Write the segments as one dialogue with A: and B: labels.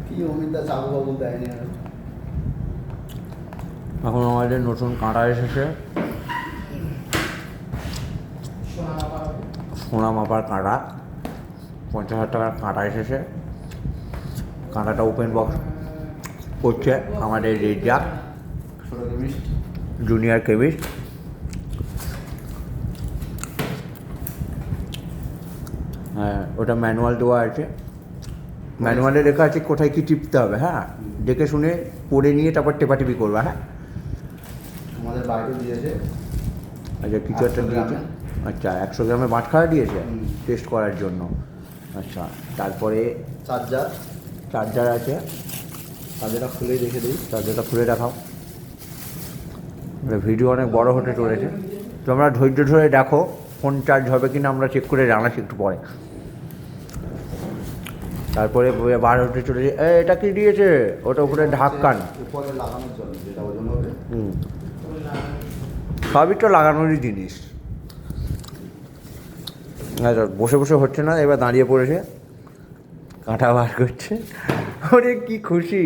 A: কি অমিতা চাবু বাবু দেয়নি আর।
B: এখন আমাদের নতুন কাঁটা এসেছে, সোনা মাপার কাঁটা, 50,000 টাকার কাঁটা এসেছে। কাঁটাটা ওপেন বক্স করছে আমাদের রেজ্জাক,
A: ছোটো কেমিস্ট।
B: Junior chemist. হ্যাঁ, ওটা ম্যানুয়াল দেওয়া আছে, ম্যানুয়ালে লেখা আছে কোথায় কী টিপতে হবে। হ্যাঁ, দেখে শুনে পড়ে নিয়ে তারপর টেপাটিপি করবা। হ্যাঁ,
A: আমাদের বাড়িতে দিয়েছে।
B: আচ্ছা, কিছু একটা
A: 100
B: দিয়েছে।
A: গ্রামে।
B: আচ্ছা, 100 গ্রামে বাঁটখারা দিয়েছে
A: হুম।
B: টেস্ট করার জন্য। আচ্ছা, তারপরে
A: চার্জার।
B: চার্জার আছে,
A: চার্জারটা খুলেই রেখে দিই।
B: চার্জারটা খুলে দেখাও। ভিডিও অনেক বড় হতে চলেছে, তোমরা ধৈর্য ধরে দেখো ফোন চার্জ হবে কিনা আমরা চেক করে জানাচ্ছি একটু পরে। তারপরে বার হতে চলেছে। এটা কি দিয়েছে? ওটা উপরে ঢাক্কান।
A: উপরে লাগানোর জন্য যেটা ওজন হবে।
B: সবই তো লাগানোরই জিনিস। আচ্ছা, বসে বসে হচ্ছে না, এবার দাঁড়িয়ে পড়েছে, কাঁটা বার করছে। ওরে কি খুশি!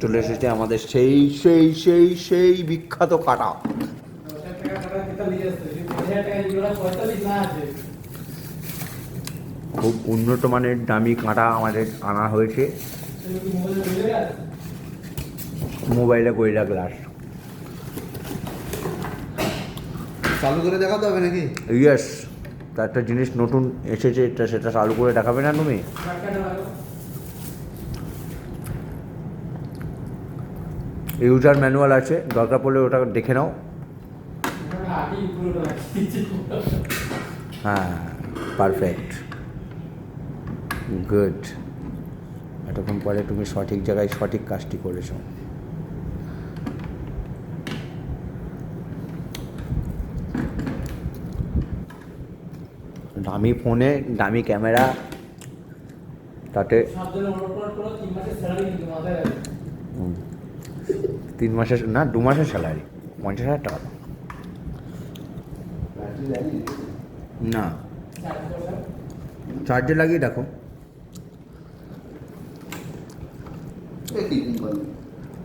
B: চলে এসেছে আমাদের সেই সেই সেই সেই বিখ্যাত কাঁটা। খুব উন্নত মানের দামি কাঁটা আমাদের আনা হয়েছে। মোবাইলে গরিলা গ্লাস।
A: চালু করে দেখাতে হবে নাকি?
B: ইয়েস, তা একটা জিনিস নতুন এসেছে, সেটা চালু করে দেখাবে না তুমি? ইউজার ম্যানুয়াল আছে, দরকার পড়লে ওটা দেখে নাও। হ্যাঁ, পারফেক্ট, গুড। এতক্ষণ পরে তুমি সঠিক জায়গায় সঠিক কাজটি করেছো। দামি ফোনে দামি ক্যামেরা, তাতে 3 মাসের না 2 মাসের স্যালারি, 50,000 টাকা।
A: ব্যাটারি দেয়নি?
B: না, চার্জে লাগিয়ে দেখো।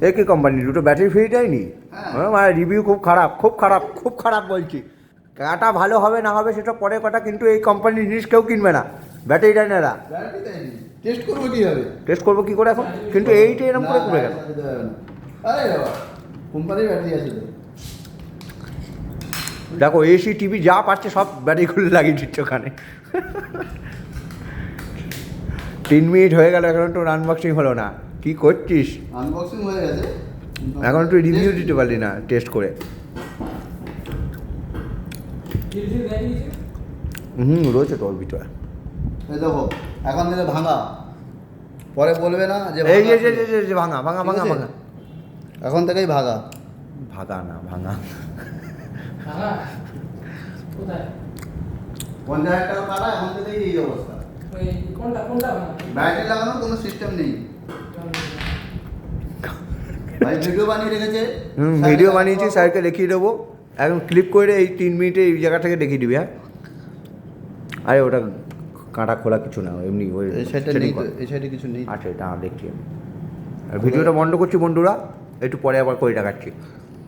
B: একই কোম্পানি, দুটো ব্যাটারি ফ্রি দেয়নি।
A: হ্যাঁ।
B: রিভিউ খুব খারাপ, খুব খারাপ, খুব খারাপ বলছি। কাটা ভালো হবে না হবে সেটা পরের কথা, কিন্তু এই কোম্পানির জিনিস কেউ কিনবে না, ব্যাটারি দেয় না এরা।
A: ব্যাটারি দেয়নি, টেস্ট করবো কীভাবে?
B: টেস্ট করবো কী করে এখন? কিন্তু এইটা এরকম করে ঘুরে গেল।
A: আরে বাবা, কোম্পানির ব্যাটারি আছে তো।
B: দেখো, এসি টিভি যা পাচ্ছে সব ব্যাটারি খুলে লাগিয়ে দিচ্ছে ওখানে। 3 মিনিট হয়ে গেল, এখন তো আনবক্সিং হলো না। কি করছিস?
A: আনবক্সিং হয়ে গেছে,
B: এখন তুই রিভিউ দিতে পারলি না টেস্ট করে। রয়েছে তোর ভিতরে।
A: এই দেখো, এখন থেকে ভাঙা, পরে বলবে না যে
B: এই
A: ভাঙা
B: যে
A: ছিল।
B: যে ভাঙা ভাঙা
A: ঠিক
B: ভাঙা
A: আছে?
B: ভাঙা।
A: এখন থেকেই ভাঙা।
B: ভাগা না ভাঙা।
A: 50,000 টাকা কাটা, এখন থেকেই এই অবস্থা। ব্যাটারি লাগানোর কোনো সিস্টেম নেই। ভাই ভিডিও বানিয়ে রেখেছে।
B: ভিডিও বানিয়েছি, স্যারকে দেখিয়ে দেবো। এখন ক্লিপ করে এই 3 মিনিটে এই জায়গা থেকে দেখিয়ে দিবি। হ্যাঁ, আরে ওটা কাঁটা খোলা কিছু না, এমনি ওই
A: এই সাইডে নেই তো, এই সাইডে কিছু নেই।
B: আচ্ছা, এটা দেখছি আমি। আর ভিডিওটা বন্ধ করছি বন্ধুরা, একটু পরে আবার করে দেখাচ্ছি।